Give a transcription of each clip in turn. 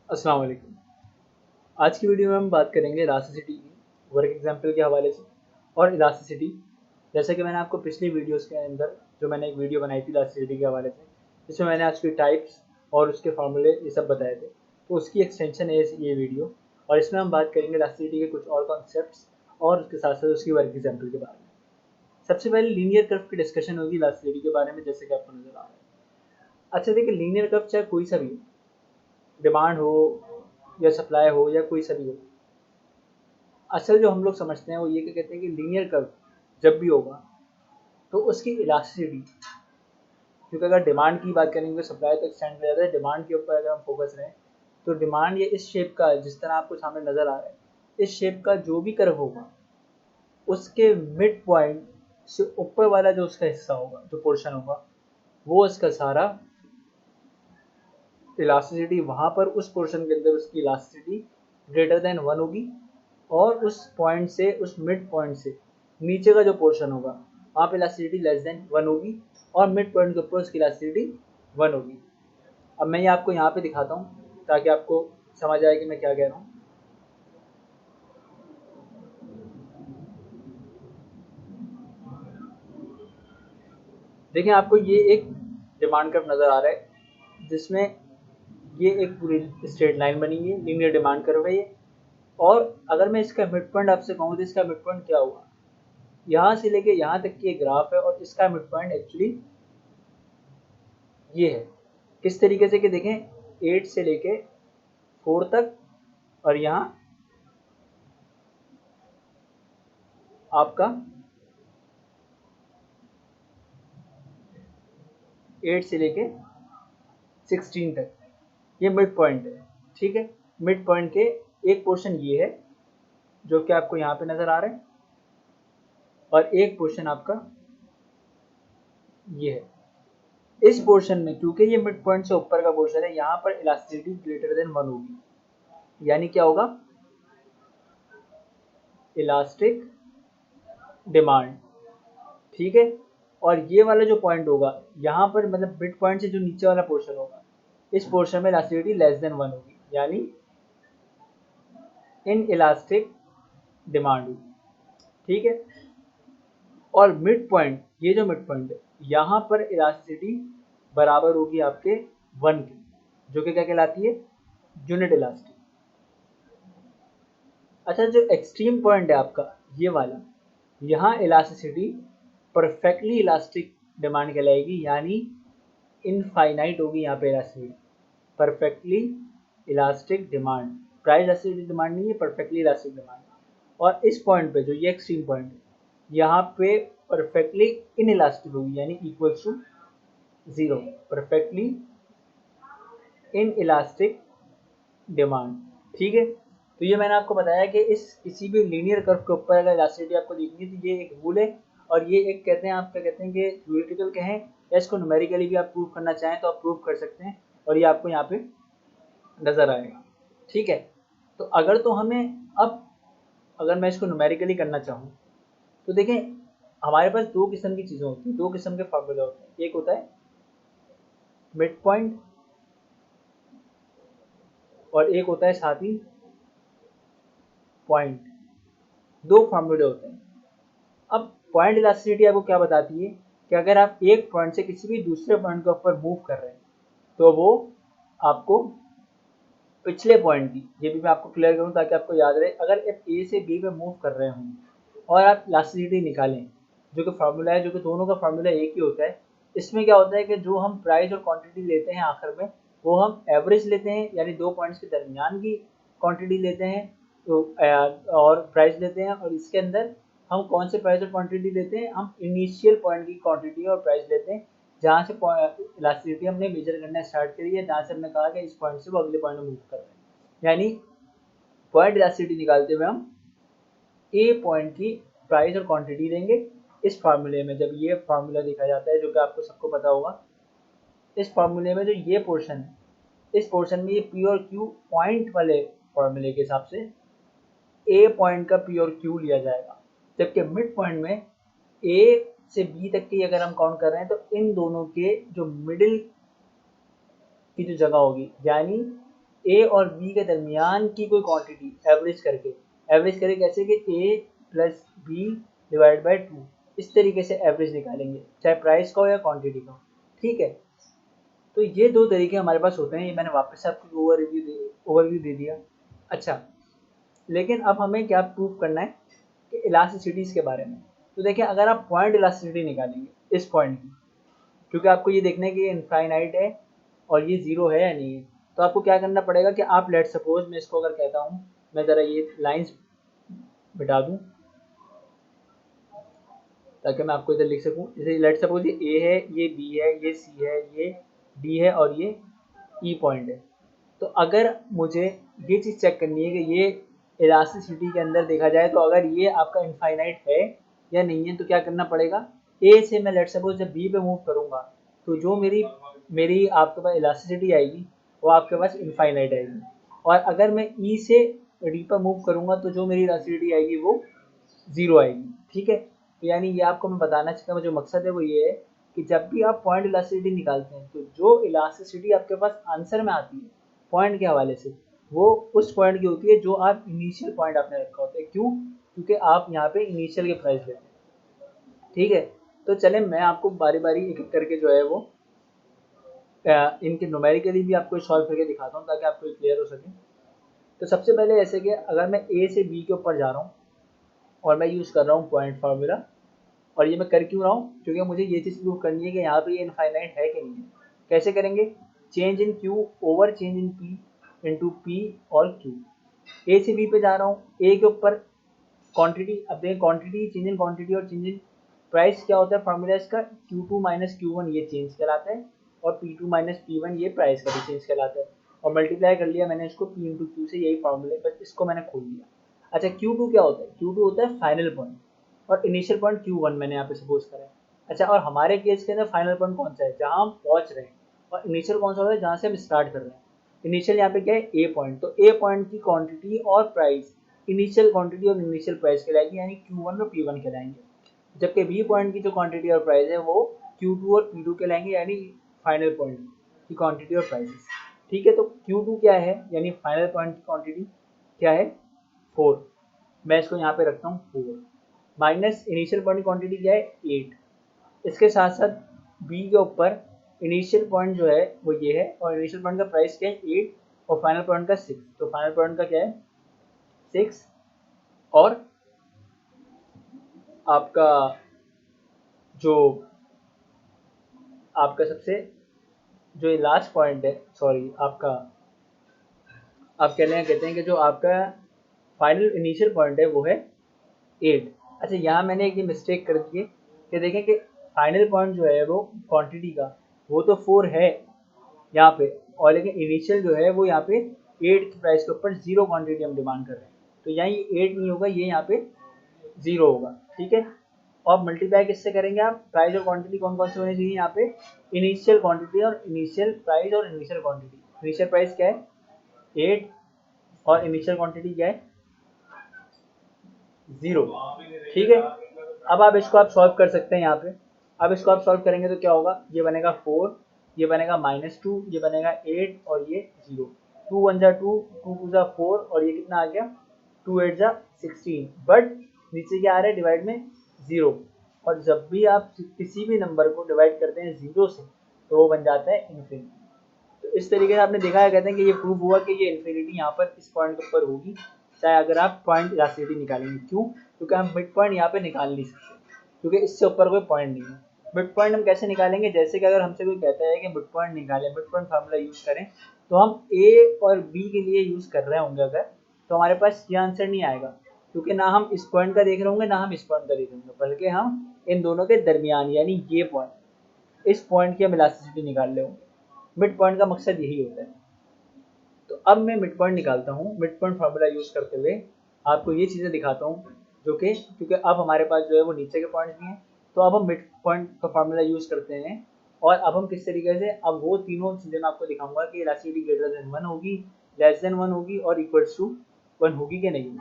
अस्सलाम वालेकुम। आज की वीडियो में हम बात करेंगे इलास्टिसिटी की वर्क एग्जांपल के हवाले से। और इलास्टिसिटी, जैसा कि मैंने आपको पिछली वीडियोस के अंदर जो मैंने एक वीडियो बनाई थी इलास्टिसिटी के हवाले से, जिसमें मैंने उसकी टाइप्स और उसके फार्मूले ये सब बताए थे, तो उसकी एक्सटेंशन है ये वीडियो। और इसमें हम बात करेंगे इलास्टिसिटी के कुछ और कॉन्सेप्ट्स और उसके साथ साथ उसकी वर्क एग्जाम्पल के बारे में। सबसे पहले लीनियर कर्व की डिस्कशन होगी इलास्टिसिटी के बारे में, जैसे कि आपको नजर आ रहा है। अच्छा देखिए, लीनियर कर्व चाहे कोई सा भी हो, डिमांड हो या सप्लाई हो या कोई सा भी हो, असल जो हम लोग समझते हैं वो ये कि कहते हैं कि लीनियर कर्व जब भी होगा तो उसकी इलास्टिसिटी, क्योंकि अगर डिमांड की बात करेंगे सप्लाई तो एक्सटेंड किया जाता है, डिमांड के ऊपर अगर हम फोकस रहें तो डिमांड ये इस शेप का, जिस तरह आपको सामने नजर आ रहा है, इस शेप का जो भी कर्व होगा उसके मिड पॉइंट से ऊपर वाला जो उसका हिस्सा होगा, जो पोर्शन होगा, वो उसका सारा इलास्टिसिटी वहां पर उस पोर्शन के अंदर उसकी इलास्टिसिटी ग्रेटर देन 1 होगी। और उस पॉइंट से, उस मिड पॉइंट से नीचे का जो पोर्शन होगा वहाँ पे इलास्टिसिटी लेस देन 1 होगी और मिड पॉइंट के ऊपर उसकी इलास्टिसिटी 1 होगी। अब मैं ये आपको यहाँ पे दिखाता हूँ ताकि आपको समझ आए कि मैं क्या कह रहा हूँ। देखिए, आपको ये एक डिमांड कर्व नज़र आ रहा है जिसमें ये एक पूरी स्ट्रेट लाइन बनी हुई है, लीनियर डिमांड कर्व है ये। और अगर मैं इसका मिड पॉइंट आपसे कहूँ तो इसका मिड पॉइंट क्या हुआ, यहाँ से लेके यहाँ तक की एक ग्राफ है और इसका मिड पॉइंट एक्चुअली ये है। किस तरीके से कि देखें, 8 से लेके 4 तक, और यहाँ आपका 8 से लेके 16 तक ये मिड पॉइंट है। ठीक है, मिड पॉइंट के एक पोर्शन ये है जो कि आपको यहाँ पे नजर आ रहा है, और एक पोर्शन आपका ये है। इस पोर्शन में क्योंकि ये मिड पॉइंट से ऊपर का पोर्शन है, यहाँ पर इलास्टिसिटी ग्रेटर देन 1 होगी, यानी क्या होगा, इलास्टिक डिमांड। ठीक है, और ये वाला जो पॉइंट होगा यहाँ पर, मतलब मिड पॉइंट से जो नीचे वाला पोर्शन होगा, इस पोर्शन में इलास्टिसिटी लेस देन 1 होगी, यानी इन इलास्टिक डिमांड होगी। ठीक है, और मिड पॉइंट, ये जो मिड पॉइंट है यहाँ पर इलास्टिसिटी बराबर होगी आपके 1 के, जो कि क्या कहलाती है, यूनिट इलास्टिक। अच्छा, जो एक्सट्रीम पॉइंट है आपका ये वाला, यहाँ इलास्टिसिटी परफेक्टली इलास्टिक डिमांड कहलाएगी, यानी इनफाइनाइट होगी यहाँ पे elasticity, perfectly elastic demand. Price elastic demand नहीं है, परफेक्टली इलास्टिक डिमांड। और इस पॉइंट पे जो ये एक्सट्रीम पॉइंट है, यहाँ पे परफेक्टली इन इलास्टिक होगी, यानी equals to 0, perfectly inelastic demand. ठीक है, तो ये मैंने आपको बताया कि इस किसी भी लीनियर कर्व के ऊपर अगर इलास्टिसिटी आपको देखनी है तो ये एक रूल है। और ये एक कहते हैं, आप क्या कहते हैं कि थ्योरेटिकल कहें या इसको न्यूमेरिकली भी आप प्रूव करना चाहें तो आप प्रूव कर सकते हैं, और ये आपको यहाँ पे नजर आएगा। ठीक है, तो अगर तो हमें अब, अगर मैं इसको न्यूमेरिकली करना चाहूँ तो देखें, हमारे पास दो किस्म की चीज़ें होती हैं, दो किस्म के फार्मूले होते हैं। एक होता है मिड पॉइंट और एक होता है साथ ही पॉइंट। दो फार्मूले होते हैं। अब पॉइंट इलास्टिसिटी आपको क्या बताती है कि अगर आप एक पॉइंट से किसी भी दूसरे पॉइंट के ऊपर मूव कर रहे हैं तो वो आपको पिछले पॉइंट की, ये भी मैं आपको क्लियर करूँ ताकि आपको याद रहे, अगर आप ए से बी पे मूव कर रहे हों और आप इलास्टिसिटी निकालें, जो कि फार्मूला है, जो कि दोनों का फार्मूला एक ही होता है, इसमें क्या होता है कि जो हम प्राइस और क्वांटिटी लेते हैं आखिर में, वो हम एवरेज लेते हैं, यानी दो पॉइंट्स के दरमियान की क्वांटिटी लेते हैं, तो और प्राइस लेते हैं। और इसके अंदर हम कौन से प्राइस और क्वांटिटी लेते हैं, हम इनिशियल पॉइंट की क्वांटिटी और प्राइस लेते हैं, जहाँ से इलास्टिसिटी हमने मेजर करना स्टार्ट करी है, जहाँ से हमने कहा कि इस पॉइंट से वो अगले पॉइंट में मूव कर रहे हैं, यानी पॉइंट इलास्टिसिटी निकालते हुए हम ए पॉइंट की प्राइस और क्वांटिटी लेंगे इस फार्मूले में। जब ये फार्मूला देखा जाता है, जो कि आपको सबको पता होगा, इस फार्मूले में जो ये पोर्शन है, इस पोर्शन में ये पी और क्यू पॉइंट वाले फार्मूले के हिसाब से ए पॉइंट का पी और क्यू लिया जाएगा, जबकि मिड पॉइंट में ए से बी तक की अगर हम काउंट कर रहे हैं तो इन दोनों के जो मिडिल की जो जगह होगी, यानी ए और बी के दरमियान की कोई क्वांटिटी एवरेज करके कैसे कि ए प्लस बी डिवाइड बाई 2, इस तरीके से एवरेज निकालेंगे, चाहे प्राइस का हो या क्वांटिटी का हो। ठीक है, तो ये दो तरीके हमारे पास होते हैं। ये मैंने वापस से आपको ओवरव्यू दे दिया। अच्छा, लेकिन अब हमें क्या प्रूव करना है कि इलास्टिसिटीज़ के बारे में। तो देखिए, अगर आप पॉइंट इलास्टिसिटी निकालेंगे इस पॉइंट की, क्योंकि आपको ये देखना है कि ये इनफाइनाइट है और ये ज़ीरो है या नहीं है, तो आपको क्या करना पड़ेगा कि आप लेट सपोज मैं इसको अगर कहता हूँ, मैं ज़रा ये लाइंस बिठा दूँ ताकि मैं आपको इधर लिख सकूँ। जैसे लेट सपोज ये ए है, ये बी है, ये सी है, ये डी है और ये ई पॉइंट है। तो अगर मुझे ये चीज़ चेक करनी है कि ये इलास्टिसिटी के अंदर देखा जाए तो अगर ये आपका इनफाइनाइट है या नहीं है, तो क्या करना पड़ेगा, ए से मैं लेट सपोज जब बी पे मूव करूँगा तो जो मेरी आपके पास इलास्टिसिटी आएगी वो आपके पास इनफाइनाइट आएगी, और अगर मैं ई से डी पर मूव करूँगा तो जो मेरी इलास्टिसिटी आएगी वो ज़ीरो आएगी। ठीक है, तो यानी ये आपको मैं बताना चाहता हूँ, जो मकसद है वो ये है कि जब भी आप पॉइंट इलास्टिसिटी निकालते हैं तो जो इलास्टिसिटी आपके पास आंसर में आती है पॉइंट के हवाले से, वो उस पॉइंट की होती है जो आप इनिशियल पॉइंट आपने रखा होता है। क्यों? क्योंकि आप यहाँ पे इनिशियल के प्राइस लेते हैं। ठीक है, तो चलें मैं आपको बारी बारी एक एक करके जो है वो इनके न्यूमेरिकली भी आपको सॉल्व करके दिखाता हूँ ताकि आपको क्लियर हो सके। तो सबसे पहले ऐसे कि अगर मैं ए से बी के ऊपर जा रहा हूँ और मैं यूज़ कर रहा हूँ पॉइंट फार्मूला, और ये मैं कर क्यों रहा हूँ, क्योंकि मुझे ये चीज़ प्रूव करनी है कि यहाँ पे ये इनफाइनाइट है कि नहीं है। कैसे करेंगे, change in Q over change in P into P और क्यू। ए से बी पे जा रहा हूँ, ए के ऊपर क्वांटिटी, अब देखें क्वांटिटी, चेंज इन क्वांटिटी और चेंज इन प्राइस क्या होता है फॉर्मूला इसका, Q2 माइनस Q1 ये चेंज कहलाता है, और P2 माइनस P1 ये प्राइस का भी चेंज कहलाता है, और मल्टीप्लाई कर लिया मैंने इसको P इंटू क्यू से, यही फॉर्मूले, बस इसको मैंने खोल लिया। अच्छा, Q2 क्या होता है, Q2 होता है फाइनल पॉइंट, और इनिशियल पॉइंट Q1 मैंने यहाँ पे सपोज करा है। अच्छा, और हमारे केस के अंदर फाइनल पॉइंट कौन सा है, जहाँ हम पहुँच रहे हैं, और इनिशियल कौन सा होता है, जहाँ से हम स्टार्ट कर रहे हैं। इनिशियल यहाँ पे क्या है, ए पॉइंट, तो ए पॉइंट की क्वांटिटी और प्राइस इनिशियल क्वांटिटी और इनिशियल प्राइस कहलाएगी, यानी Q1 और P1 कहलाएंगे, जबकि बी पॉइंट की जो क्वांटिटी और प्राइस है वो Q2 और P2 कहलाएंगे, यानी फाइनल पॉइंट की क्वांटिटी और प्राइसेस। ठीक है, तो Q2 क्या है, यानी फाइनल पॉइंट की क्वांटिटी क्या है, 4, मैं इसको यहाँ पे रखता हूँ 4, माइनस इनिशियल पॉइंट की क्वांटिटी क्या है, 8, इसके साथ साथ बी के ऊपर इनिशियल पॉइंट जो है वो ये है, और इनिशियल पॉइंट का प्राइस क्या है, 8, और फाइनल पॉइंट का 6, तो फाइनल पॉइंट का क्या है 6, और आपका जो आपका सबसे जो लास्ट पॉइंट है, सॉरी आपका, आप कहते हैं कि जो आपका फाइनल इनिशियल पॉइंट है वो है 8। अच्छा, यहाँ मैंने एक ये मिस्टेक कर दी है कि देखें कि फाइनल पॉइंट जो है वो क्वांटिटी का वो तो 4 है यहाँ पे, और लेकिन इनिशियल जो है वो यहाँ पे 8 की प्राइस के ऊपर 0 क्वांटिटी हम डिमांड कर रहे हैं, तो यहाँ ये 8 नहीं होगा, ये यहाँ पे 0 होगा। ठीक है, और मल्टीप्लाई किससे करेंगे आप, प्राइस और क्वांटिटी कौन कौन से होने चाहिए यहाँ पे, इनिशियल क्वांटिटी और इनिशियल प्राइस और इनिशियल क्वांटिटी। इनिशियल प्राइस क्या है 8, और इनिशियल क्वांटिटी क्या है 0। ठीक है, अब आप इसको आप सॉल्व कर सकते हैं यहाँ पे। अब इसको आप सॉल्व करेंगे तो क्या होगा, ये बनेगा 4, ये बनेगा -2, ये बनेगा 8 और ये 0। 2 1 जा 2, 2 2 जा 4, और ये कितना आ गया 2 8 जा 16, बट नीचे क्या आ रहा है डिवाइड में 0, और जब भी आप किसी भी नंबर को डिवाइड करते हैं 0 से तो वो बन जाता है इन्फिनिटी। तो इस तरीके से आपने देखा है, कहते हैं कि ये प्रूव हुआ कि ये इन्फिनिटी यहाँ पर इस पॉइंट के ऊपर होगी, चाहे अगर आप पॉइंट इलास्टिसिटी निकालेंगे। क्यों? क्योंकि हम मिड पॉइंट यहाँ पे निकाल नहीं सकते, क्योंकि इससे ऊपर कोई पॉइंट नहीं है। मिड पॉइंट हम कैसे निकालेंगे, जैसे कि अगर हमसे कोई कहता है कि मिड पॉइंट निकालें, मिड पॉइंट फार्मूला यूज़ करें, तो हम ए और बी के लिए यूज़ कर रहे होंगे अगर, तो हमारे पास ये आंसर नहीं आएगा, क्योंकि ना हम इस पॉइंट का देख रहे होंगे ना हम इस पॉइंट का देख रहे होंगे, बल्कि हम इन दोनों के दरमियान, यानी ये पॉइंट, इस पॉइंट की हम इलास्टिसिटी निकाल रहे होंगे। मिड पॉइंट का मकसद यही होता है। तो अब मैं मिड पॉइंट निकालता हूँ, मिड पॉइंट फार्मूला यूज़ करते हुए आपको ये चीज़ें दिखाता हूँ, जो कि क्योंकि अब हमारे पास जो है वो नीचे के पॉइंट्स भी हैं, तो अब हम मिड पॉइंट का फार्मूला यूज़ करते हैं, और अब हम किस तरीके से, अब वो तीनों चीज़ें मैं आपको दिखाऊंगा कि इलास्टिसिटी ग्रेटर देन 1 होगी, लेस देन 1 होगी, और इक्वल्स टू 1 होगी कि नहीं।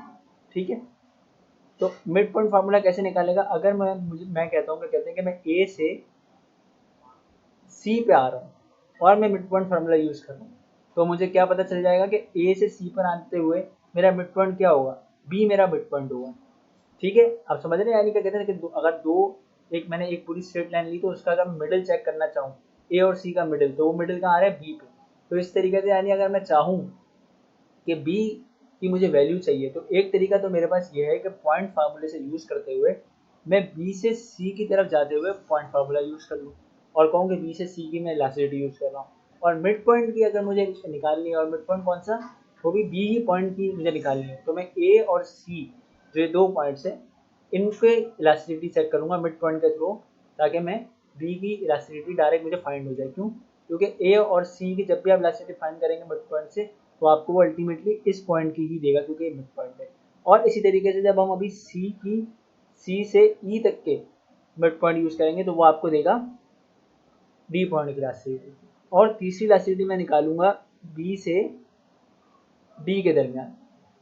ठीक है, तो मिड पॉइंट फार्मूला कैसे निकालेगा, अगर मैं कहता हूँ, कहते हैं कि मैं ए से सी पे आ रहा हूँ और मैं मिड पॉइंट फार्मूला यूज़ कर रहा हूँ, तो मुझे क्या पता चल जाएगा कि ए से सी पर आते हुए मेरा मिड पॉइंट क्या होगा, बी मेरा मिड पॉइंट होगा। ठीक है, आप समझ रहे हैं, यानी क्या कहते हैं कि अगर एक मैंने एक पूरी स्ट्रेट लाइन ली तो उसका अगर मिडिल चेक करना चाहूँ, ए और सी का मिडिल, तो वो मिडिल कहाँ आ रहा है, बी पे। तो इस तरीके से यानी अगर मैं चाहूँ कि बी की मुझे वैल्यू चाहिए, तो एक तरीका तो मेरे पास ये है कि पॉइंट फार्मूले से यूज़ करते हुए मैं बी से सी की तरफ जाते हुए पॉइंट फार्मूला यूज़ कर लूँ और कहूँ कि बी से सी की मैं इलास्टिसिटी यूज़ कर रहा हूँ। और मिड पॉइंट की अगर मुझे निकालनी है, और मिड पॉइंट कौन सा, वो भी बी ही पॉइंट की मुझे निकालनी है, तो मैं ए और सी जो ये दो पॉइंट्स हैं इनके इलास्टिसिटी चेक करूँगा मिड पॉइंट के थ्रू, ताकि मैं बी की इलास्टिसिटी डायरेक्ट मुझे फाइंड हो जाए। क्यों? क्योंकि ए और सी की जब भी आप इलास्टिसिटी फाइंड करेंगे मिड पॉइंट से, तो आपको वो अल्टीमेटली इस पॉइंट की ही देगा क्योंकि मिड पॉइंट है। और इसी तरीके से जब हम अभी सी से ई तक के मिड पॉइंट यूज़ करेंगे तो वो आपको देगा डी पॉइंट की इलास्टिसिटी। और तीसरी इलास्टिसिटी मैं निकालूंगा बी से डी के दरमियान,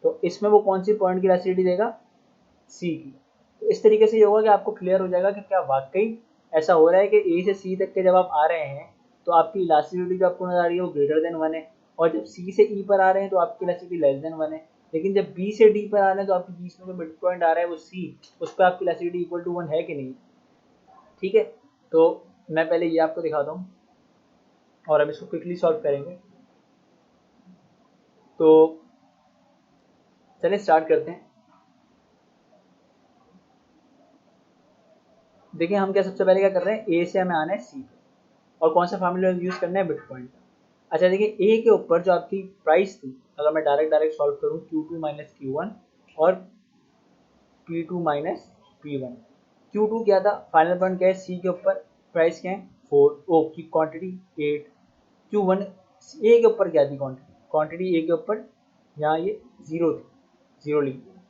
तो इसमें वो कौन सी पॉइंट की इलास्टिसिटी देगा, सी की। तो इस तरीके से ये होगा कि आपको क्लियर हो जाएगा कि क्या वाकई ऐसा हो रहा है कि ए से सी तक के जब आप आ रहे हैं तो आपकी इलास्टिसिटी जो आपको नजर आ रही है वो ग्रेटर देन 1 है, और जब सी से ई पर आ रहे हैं तो आपकी इलास्टिसिटी लेस देन 1 है। लेकिन जब बी से डी पर आ रहे हैं तो आपके बीच में जो मिड पॉइंट आ रहा है वो सी, उस पर आपकी इलास्टिसिटी इक्वल टू 1 है कि नहीं। ठीक है, तो मैं पहले ये आपको दिखाता हूँ और हम इसको क्विकली सॉल्व करेंगे। तो चलिए स्टार्ट करते हैं। देखिए हम क्या सबसे पहले क्या कर रहे हैं, ए से हमें आना है सी पे, और कौन सा फार्मूला यूज़ करना है, मिड पॉइंट का। अच्छा देखिए, ए के ऊपर जो आपकी प्राइस थी, अगर मैं डायरेक्ट सॉल्व करूँ Q2 माइनस Q1 और P2 माइनस P1। Q2 क्या था, फाइनल पॉइंट क्या है, सी के ऊपर प्राइस क्या है 4, ओ की क्वांटिटी 8। Q1 ए के ऊपर क्या थी, क्वांटिटी ए के ऊपर यहाँ ये 0 थी, 0 लिख दिया।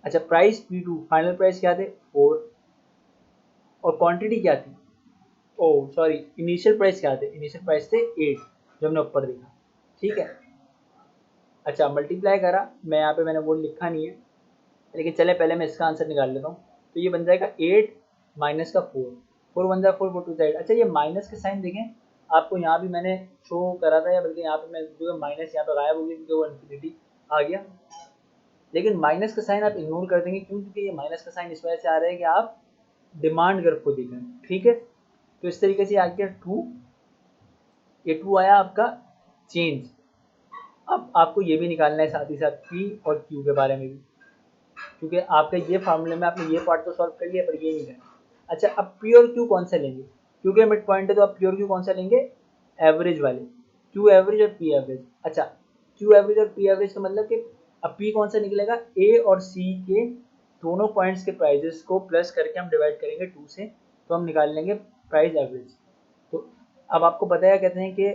अच्छा प्राइस P2 फाइनल प्राइस क्या थे 4, और क्वांटिटी क्या थी, ओ सॉरी इनिशियल प्राइस क्या थे, इनिशियल प्राइस थे 8 जो हमने ऊपर देखा। ठीक है, अच्छा मल्टीप्लाई करा, मैं यहाँ पे मैंने वो लिखा नहीं है, लेकिन चले पहले मैं इसका आंसर निकाल लेता हूँ। तो ये बन जाएगा 8 माइनस का 4, 4 वन जा 4, 4 टू जा 8। अच्छा ये माइनस के साइन देखें, आपको यहाँ भी मैंने शो करा था, या बल्कि यहाँ पे मैं जो माइनस यहाँ पे गायब हो गया क्योंकि वो इन्फिनिटी आ गया। लेकिन माइनस का साइन आप इग्नोर कर देंगे, क्यों, क्योंकि ये माइनस का साइन इस वजह से आ रहा है कि आप डिमांड ग्राफ को देख रहे हैं। ठीक है, तो इस तरीके से आ गया 2, ये 2 आया आपका चेंज। अब आपको ये भी निकालना है साथ ही साथ P और Q के बारे में भी, क्योंकि आपके ये फार्मूले में आपने ये पार्ट तो सॉल्व कर लिया पर ये नहीं करना। अच्छा अब P और Q कौन सा लेंगे, क्योंकि मिड पॉइंट है तो आप P और Q कौन सा लेंगे, एवरेज वाले, Q एवरेज और P एवरेज। अच्छा Q एवरेज और P एवरेज का मतलब कि अब P कौन सा निकलेगा, A और C के दोनों पॉइंट्स के प्राइजेस को प्लस करके हम डिवाइड करेंगे 2 से, तो हम निकाल लेंगे प्राइस एवरेज। तो अब आपको पता है, कहते हैं कि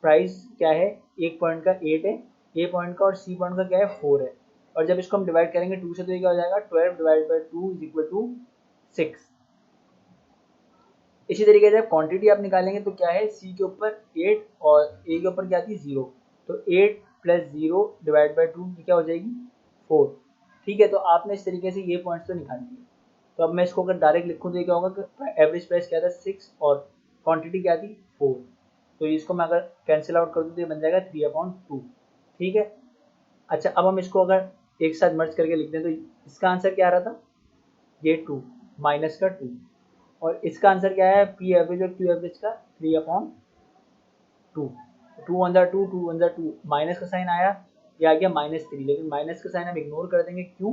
प्राइस क्या है, एक पॉइंट का 8 है, ए पॉइंट का, और सी पॉइंट का क्या है 4 है, और जब इसको हम डिवाइड करेंगे 2 से तो ये क्या हो जाएगा 12 divide by 2 is equal to 6। इसी तरीके से क्वांटिटी आप निकालेंगे तो क्या है, सी के ऊपर 8 और ए के ऊपर क्या थी 0, तो 8 प्लस 0 डिवाइड बाई 2 क्या हो जाएगी 4। ठीक है, तो आपने इस तरीके से ये पॉइंट्स तो निकाल दिए। तो अब मैं इसको अगर डायरेक्ट लिखूँ तो ये क्या होगा कि एवरेज प्राइस क्या था 6 और क्वांटिटी क्या थी 4, तो इसको मैं अगर कैंसिल आउट कर दूँ तो ये बन जाएगा 3/2। ठीक है, अच्छा अब हम इसको अगर एक साथ मर्ज करके लिख दें तो इसका आंसर क्या आ रहा था, ये 2 माइनस का 2, और इसका आंसर क्या है, पी एवरेज और क्यू एवरेज का 3/2। 2 वन जा 2, 2 वन जा 2, माइनस का साइन आया, ये आ गया -3, लेकिन माइनस का साइन हम इग्नोर कर देंगे, क्यों,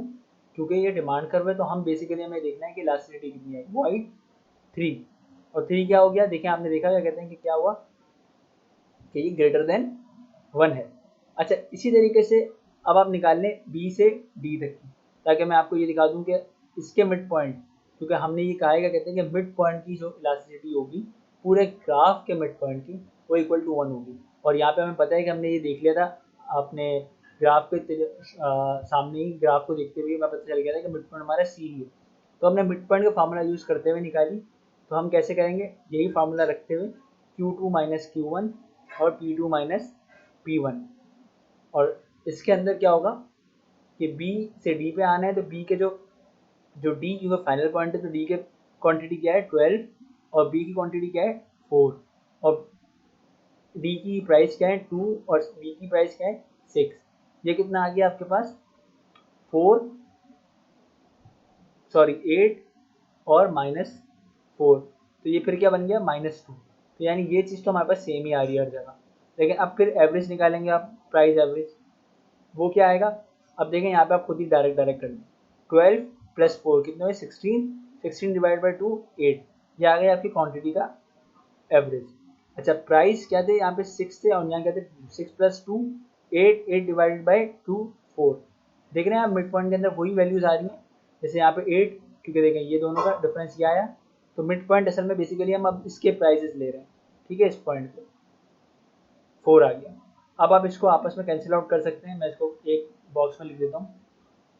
क्योंकि ये डिमांड कर्व है, तो हम बेसिकली हमें देखना है कि इलास्टिसिटी कितनी है, वो आई 3, और 3 क्या हो गया, देखिए आपने देखा क्या कहते हैं कि क्या हुआ कि ये ग्रेटर देन 1 है। अच्छा इसी तरीके से अब आप निकाल लें बी से डी तक की, ताकि मैं आपको ये दिखा दूं कि इसके मिड पॉइंट, क्योंकि हमने ये कहा है क्या कहते हैं कि मिड पॉइंट की जो इलास्टिसिटी होगी पूरे ग्राफ के मिड पॉइंट की, वो इक्वल टू 1 होगी। और यहाँ पे हमें पता है कि हमने ये देख लिया था अपने ग्राफ के सामने ही, ग्राफ को देखते हुए हमें पता चल गया था कि मिड पॉइंट हमारा सी ही है। तो हमने मिड पॉइंट का फार्मूला यूज़ करते हुए निकाली, तो हम कैसे करेंगे, यही फार्मूला रखते हुए Q2 माइनस Q1 और P2 माइनस P1, और इसके अंदर क्या होगा कि B से D पे आना है, तो B के जो D क्योंकि फाइनल पॉइंट है तो D के क्वांटिटी क्या है 12, और B की क्वांटिटी क्या है 4, और डी की प्राइस क्या है 2 और बी की प्राइस क्या है 6, ये कितना आ गया आपके पास 8 और -4, तो ये फिर क्या बन गया -2। तो यानी ये चीज़ तो हमारे पास सेम ही आ रही है हर जगह। लेकिन अब फिर एवरेज निकालेंगे आप, प्राइस एवरेज, वो क्या आएगा? अब देखें यहाँ पे आप खुद ही डायरेक्ट कर लें। 12 + 4 कितने हुए 16, 16 डिवाइड बाई 2 8, ये आ गया आपकी क्वांटिटी का एवरेज। अच्छा प्राइस क्या थे यहाँ पे 6 थे और यहाँ क्या थे 6 + 2 8, 8 डिवाइडेड बाई 2 4। देख रहे हैं आप मिड पॉइंट के अंदर वही वैल्यूज आ रही हैं। जैसे यहाँ पे 8, क्योंकि देखें ये दोनों का डिफरेंस क्या आया, तो मिड पॉइंट असल में बेसिकली हम अब इसके प्राइजेस ले रहे हैं, ठीक है, इस पॉइंट पे 4 आ गया। अब आप इसको आपस में कैंसिल आउट कर सकते हैं, मैं इसको एक बॉक्स में लिख देता हूँ।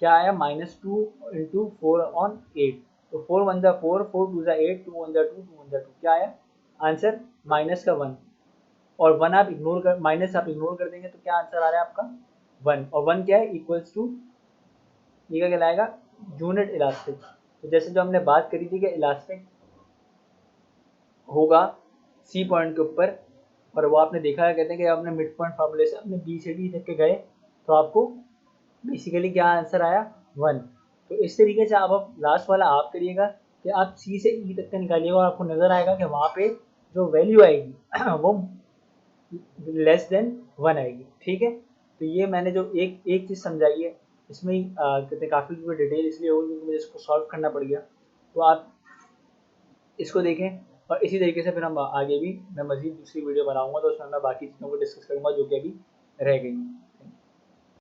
क्या आया -2 इंटू 4 ऑन 8, तो 4 1 ज़ा 4, 4 2 ज़ा 8, 2 1 ज़ा 2, 2 1 ज़ा 2, क्या आया आंसर माइनस का 1, और 1 आप इग्नोर कर, माइनस आप इग्नोर कर देंगे तो क्या आंसर आ रहा है आपका 1, और 1 क्या है इक्वल्स टू, ये क्या कहलाएगा यूनिट इलास्टिक। तो जैसे जो हमने बात करी थी कि इलास्टिक होगा सी पॉइंट के ऊपर, और वो आपने देखा है, कहते हैं कि आपने मिड पॉइंट फार्मूले से अपने बी से डी तक के गए तो आपको बेसिकली क्या आंसर आया 1। तो इस तरीके से आप लास्ट वाला आप करिएगा कि आप सी से ई तक का निकालिएगा और आपको नज़र आएगा कि वहाँ पे जो वैल्यू आएगी वो लेस देन 1 आएगी, ठीक है। तो ये मैंने जो एक एक चीज़ समझाई है, इसमें कहते काफ़ी डिटेल इसलिए होगी क्योंकि मुझे इसको सॉल्व करना पड़ गया। तो आप इसको देखें, और इसी तरीके से फिर हम आगे भी मैं मज़ीद दूसरी वीडियो बनाऊंगा तो उसमें मैं बाकी चीज़ों को डिस्कस करूंगा जो कि अभी रह गई हैं।